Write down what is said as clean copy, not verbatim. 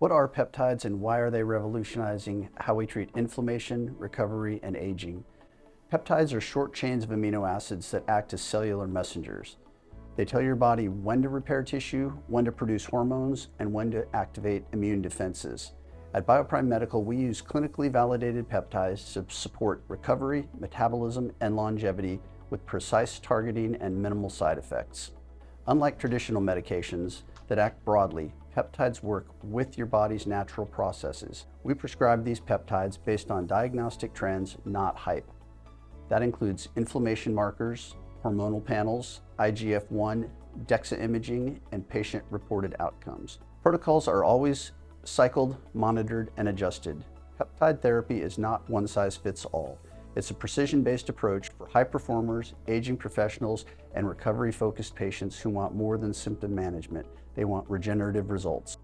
What are peptides and why are they revolutionizing how we treat inflammation, recovery, and aging? Peptides are short chains of amino acids that act as cellular messengers. They tell your body when to repair tissue, when to produce hormones, and when to activate immune defenses. At Bioprime Medical, we use clinically validated peptides to support recovery, metabolism, and longevity with precise targeting and minimal side effects. Unlike traditional medications that act broadly, peptides work with your body's natural processes. We prescribe these peptides based on diagnostic trends, not hype. That includes inflammation markers, hormonal panels, IGF-1, DEXA imaging, and patient-reported outcomes. Protocols are always cycled, monitored, and adjusted. Peptide therapy is not one size fits all. It's a precision-based approach for high performers, aging professionals, and recovery-focused patients who want more than symptom management. They want regenerative results.